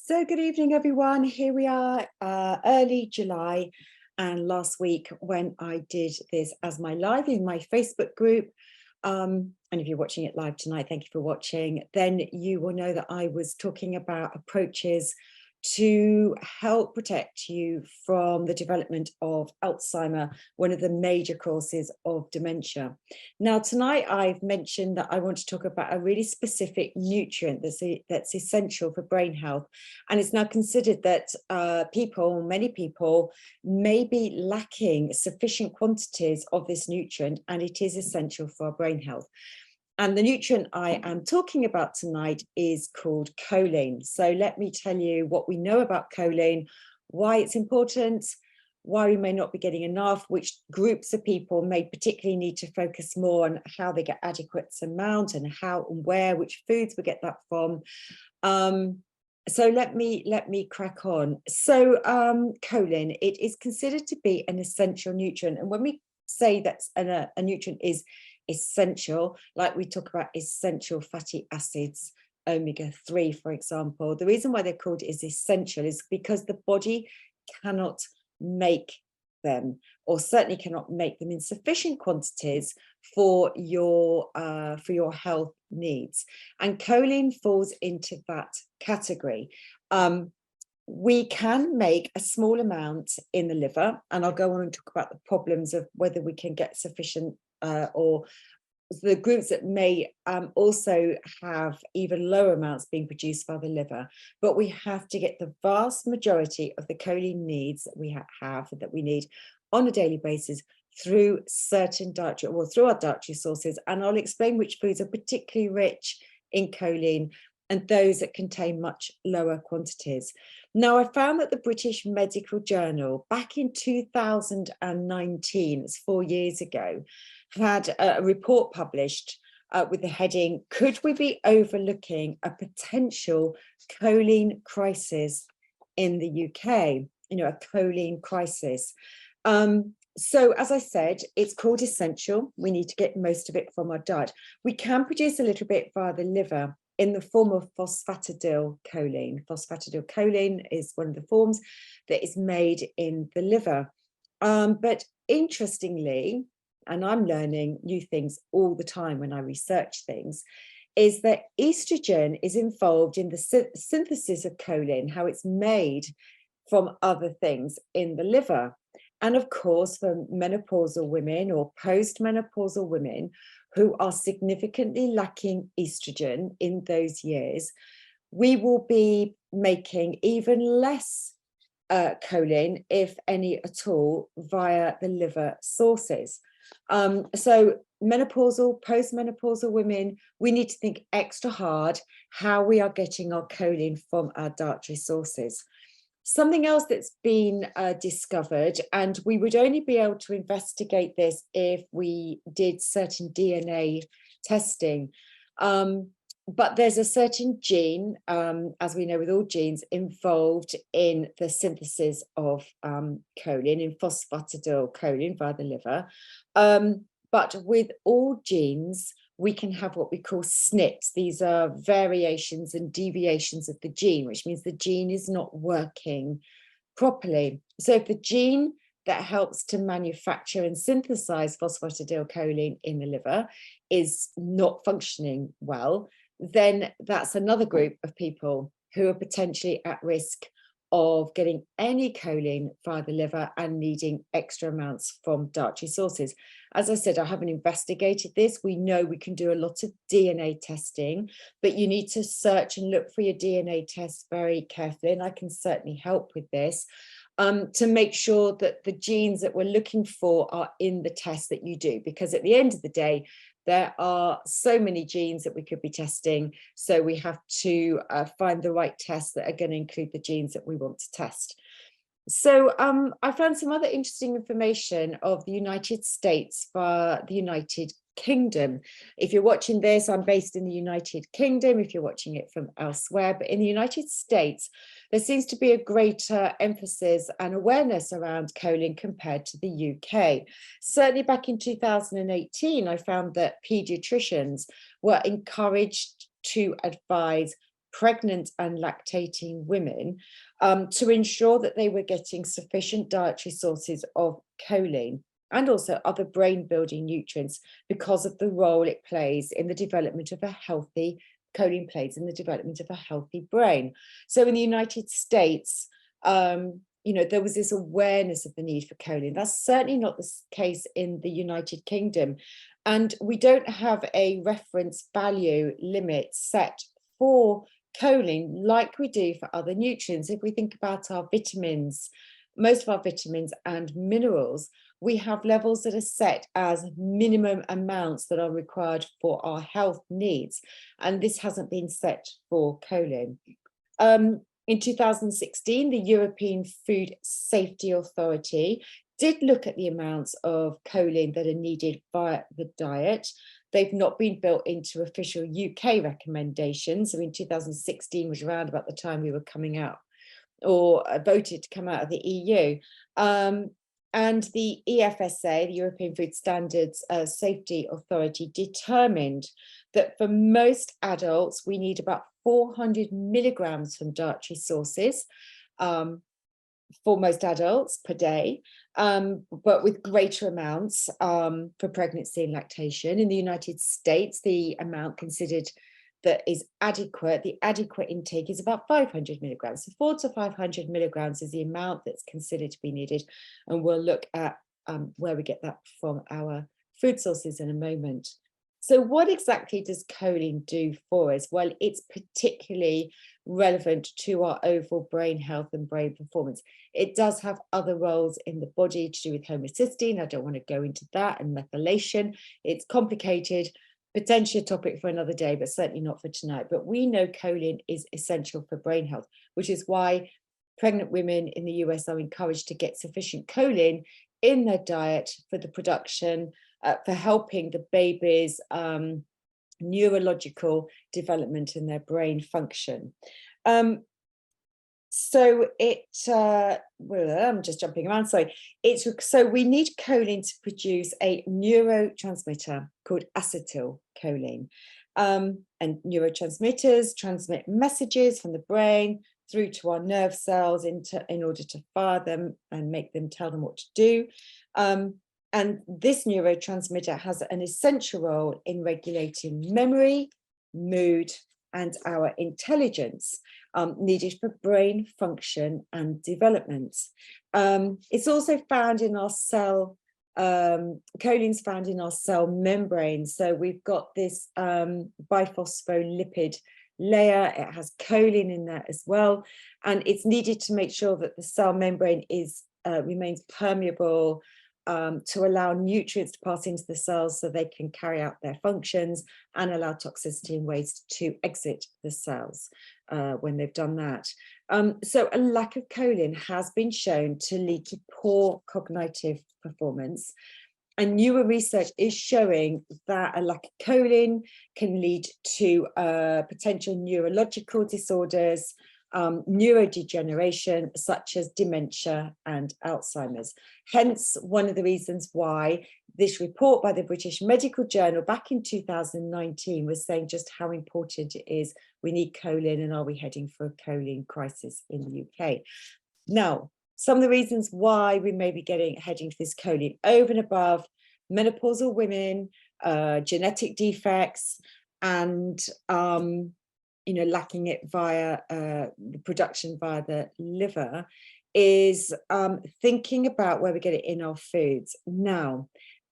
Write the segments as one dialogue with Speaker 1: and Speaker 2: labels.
Speaker 1: So good evening, everyone. Here we are, early July, and last week when I did this as my live in my Facebook group, and if you're watching it live tonight, thank you for watching, then you will know that I was talking about approaches to help protect you from the development of Alzheimer, one of the major causes of dementia. Now, tonight I've mentioned that I want to talk about a really specific nutrient that's essential for brain health. And it's now considered that many people may be lacking sufficient quantities of this nutrient, and it is essential for our brain health. And the nutrient I am talking about tonight is called choline. So let me tell you what we know about choline, why it's important, why we may not be getting enough, which groups of people may particularly need to focus more on how they get adequate amount, and how and where, which foods we get that from. So let me crack on. So choline, it is considered to be an essential nutrient. And when we say that a nutrient is essential, like we talk about essential fatty acids, omega-3, for example, the reason why they're called is essential is because the body cannot make them, or certainly cannot make them in sufficient quantities for your health needs. And choline falls into that category. We can make a small amount in the liver, and I'll go on and talk about the problems of whether we can get sufficient, or the groups that may also have even lower amounts being produced by the liver. But we have to get the vast majority of the choline needs that we that we need on a daily basis through certain dietary, or through our dietary sources. And I'll explain which foods are particularly rich in choline and those that contain much lower quantities. Now, I found that the British Medical Journal back in 2019, it's 4 years ago, had a report published with the heading, "Could we be overlooking a potential choline crisis in the UK?" You know, a choline crisis. So as I said, it's called essential. We need to get most of it from our diet. We can produce a little bit via the liver in the form of phosphatidylcholine. Phosphatidylcholine is one of the forms that is made in the liver. But interestingly, and I'm learning new things all the time when I research things, is that estrogen is involved in the synthesis of choline, how it's made from other things in the liver. And of course, for menopausal women or postmenopausal women who are significantly lacking estrogen in those years, we will be making even less choline, if any at all, via the liver sources. So menopausal, postmenopausal women, we need to think extra hard how we are getting our choline from our dietary sources. Something else that's been discovered, and we would only be able to investigate this if we did certain DNA testing, but there's a certain gene, as we know with all genes, involved in the synthesis of choline, in phosphatidylcholine via the liver. But with all genes, we can have what we call SNPs. These are variations and deviations of the gene, which means the gene is not working properly. So if the gene that helps to manufacture and synthesize phosphatidylcholine in the liver is not functioning well, then that's another group of people who are potentially at risk of getting any choline via the liver and needing extra amounts from dietary sources. As I said, I haven't investigated this. We know we can do a lot of DNA testing, but you need to search and look for your DNA tests very carefully, and I can certainly help with this, to make sure that the genes that we're looking for are in the test that you do, because at the end of the day, there are so many genes that we could be testing. So we have to find the right tests that are going to include the genes that we want to test. So I found some other interesting information of the United States for the United Kingdom. If you're watching this, I'm based in the United Kingdom, if you're watching it from elsewhere, but in the United States, there seems to be a greater emphasis and awareness around choline compared to the UK. Certainly back in 2018, I found that pediatricians were encouraged to advise pregnant and lactating women to ensure that they were getting sufficient dietary sources of choline and also other brain building nutrients because of the role it plays in the development of a healthy choline plays in the development of a healthy brain. So in the United States, there was this awareness of the need for choline. That's certainly not the case in the United Kingdom. And we don't have a reference value limit set for choline like we do for other nutrients. If we think about our vitamins, most of our vitamins and minerals, we have levels that are set as minimum amounts that are required for our health needs. And this hasn't been set for choline. In 2016, the European Food Safety Authority did look at the amounts of choline that are needed via the diet. They've not been built into official UK recommendations. So in 2016 was around about the time we were coming out or voted to come out of the EU. And the EFSA, the European Food Standards Safety Authority, determined that for most adults, we need about 400 milligrams from dietary sources for most adults per day, but with greater amounts for pregnancy and lactation. In the United States, the amount considered that is adequate, the adequate intake is about 500 milligrams. So 400 to 500 milligrams is the amount that's considered to be needed. And we'll look at where we get that from our food sources in a moment. So what exactly does choline do for us? Well, it's particularly relevant to our overall brain health and brain performance. It does have other roles in the body to do with homocysteine. I don't want to go into that, and methylation. It's complicated, potentially a topic for another day, but certainly not for tonight. But we know choline is essential for brain health, which is why pregnant women in the US are encouraged to get sufficient choline in their diet for the production, for helping the baby's neurological development and their brain function. So I'm just jumping around. So we need choline to produce a neurotransmitter called acetylcholine. And neurotransmitters transmit messages from the brain through to our nerve cells in order to fire them and make them tell them what to do. And this neurotransmitter has an essential role in regulating memory, mood, and our intelligence needed for brain function and development. It's also found in our cell, choline's found in our cell membrane. So we've got this biphospholipid layer, it has choline in there as well. And it's needed to make sure that the cell membrane remains permeable, to allow nutrients to pass into the cells so they can carry out their functions and allow toxicity and waste to exit the cells when they've done that. So a lack of choline has been shown to lead to poor cognitive performance. And newer research is showing that a lack of choline can lead to potential neurological disorders, neurodegeneration, such as dementia and Alzheimer's. Hence, one of the reasons why this report by the British Medical Journal back in 2019 was saying just how important it is. We need choline, and are we heading for a choline crisis in the UK? Now, some of the reasons why we may be heading to this choline over and above menopausal women, genetic defects, and lacking it via the production via the liver, is thinking about where we get it in our foods. Now,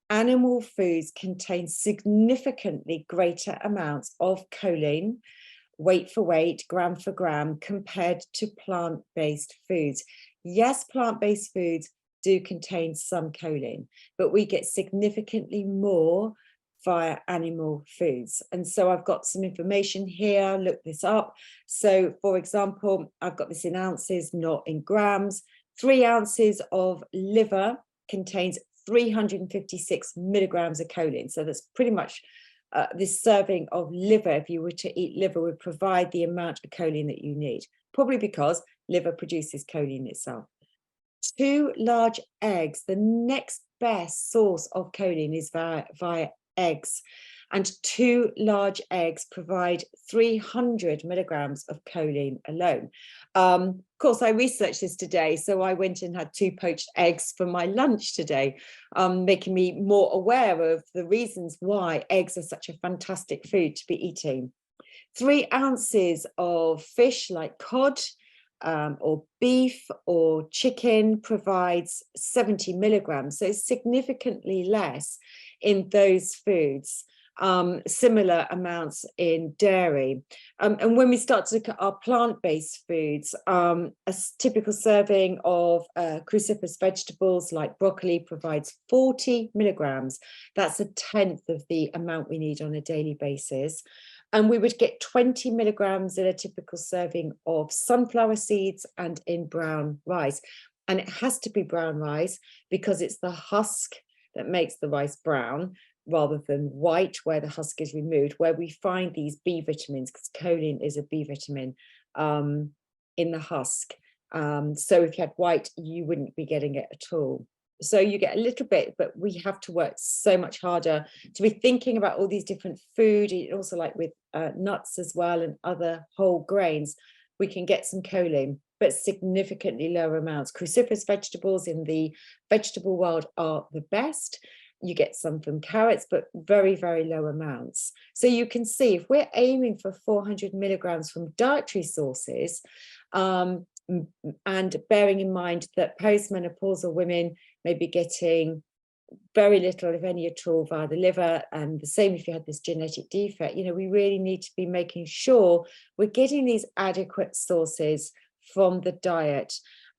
Speaker 1: animal foods contain significantly greater amounts of choline, weight for weight, gram for gram, compared to plant-based foods. Yes, plant-based foods do contain some choline, but we get significantly more via animal foods. And so I've got some information here, look this up. So for example, I've got this in ounces, not in grams. 3 ounces of liver contains 356 milligrams of choline. So that's pretty much this serving of liver, if you were to eat liver, would provide the amount of choline that you need, probably because liver produces choline itself. 2 large eggs, the next best source of choline is via eggs. and 2 large eggs provide 300 milligrams of choline alone. Of course, I researched this today, so I went and had 2 poached eggs for my lunch today, making me more aware of the reasons why eggs are such a fantastic food to be eating. 3 ounces of fish like cod or beef or chicken provides 70 milligrams, so significantly less in those foods. Similar amounts in dairy. And when we start to look at our plant-based foods, a typical serving of cruciferous vegetables like broccoli provides 40 milligrams. That's a tenth of the amount we need on a daily basis. And we would get 20 milligrams in a typical serving of sunflower seeds and in brown rice. And it has to be brown rice because it's the husk that makes the rice brown, rather than white where the husk is removed, where we find these B vitamins, because choline is a B vitamin in the husk. So if you had white, you wouldn't be getting it at all. So you get a little bit, but we have to work so much harder to be thinking about all these different food, also like with nuts as well and other whole grains, we can get some choline, but significantly lower amounts. Cruciferous vegetables in the vegetable world are the best. You get some from carrots, but very, very low amounts. So you can see if we're aiming for 400 milligrams from dietary sources, and bearing in mind that postmenopausal women may be getting very little, if any at all, via the liver, and the same if you had this genetic defect, we really need to be making sure we're getting these adequate sources from the diet.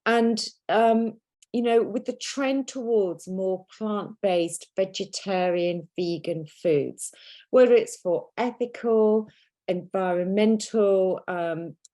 Speaker 1: And with the trend towards more plant-based, vegetarian, vegan foods, whether it's for ethical, environmental,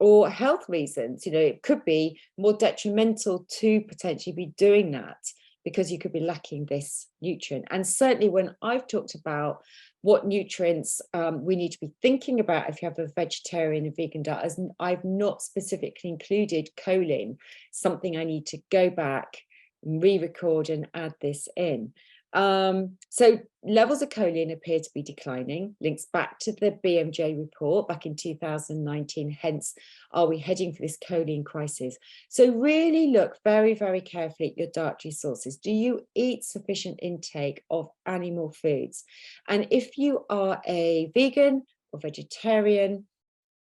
Speaker 1: or health reasons, it could be more detrimental to potentially be doing that because you could be lacking this nutrient. And certainly when I've talked about what nutrients we need to be thinking about if you have a vegetarian and vegan diet, as I've not specifically included choline, something I need to go back, re-record and add this in. So levels of choline appear to be declining, links back to the BMJ report back in 2019, hence are we heading for this choline crisis? So really look very, very carefully at your dietary sources. Do you eat sufficient intake of animal foods? And if you are a vegan or vegetarian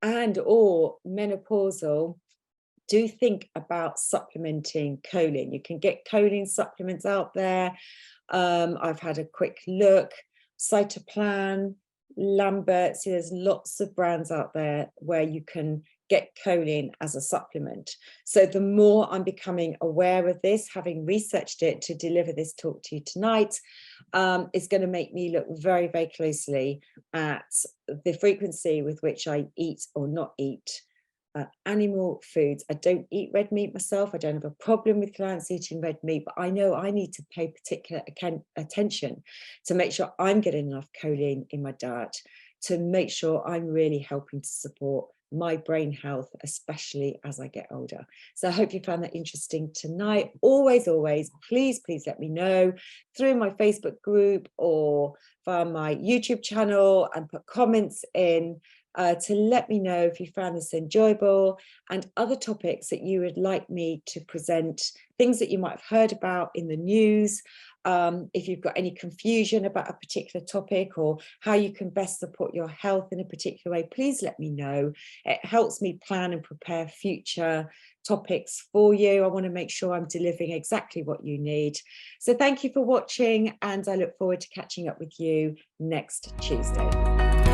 Speaker 1: and or menopausal, do think about supplementing choline. You can get choline supplements out there. I've had a quick look, Cytoplan, Lambert, so there's lots of brands out there where you can get choline as a supplement. So the more I'm becoming aware of this, having researched it to deliver this talk to you tonight, is going to make me look very, very closely at the frequency with which I eat or not eat animal foods. I don't eat red meat myself. I don't have a problem with clients eating red meat, but I know I need to pay particular attention to make sure I'm getting enough choline in my diet, to make sure I'm really helping to support my brain health, especially as I get older. So I hope you found that interesting tonight. Always, always, please let me know through my Facebook group or via my YouTube channel, and put comments in to let me know if you found this enjoyable, and other topics that you would like me to present, things that you might have heard about in the news. If you've got any confusion about a particular topic or how you can best support your health in a particular way, please let me know. It helps me plan and prepare future topics for you. I want to make sure I'm delivering exactly what you need. So thank you for watching, and I look forward to catching up with you next Tuesday.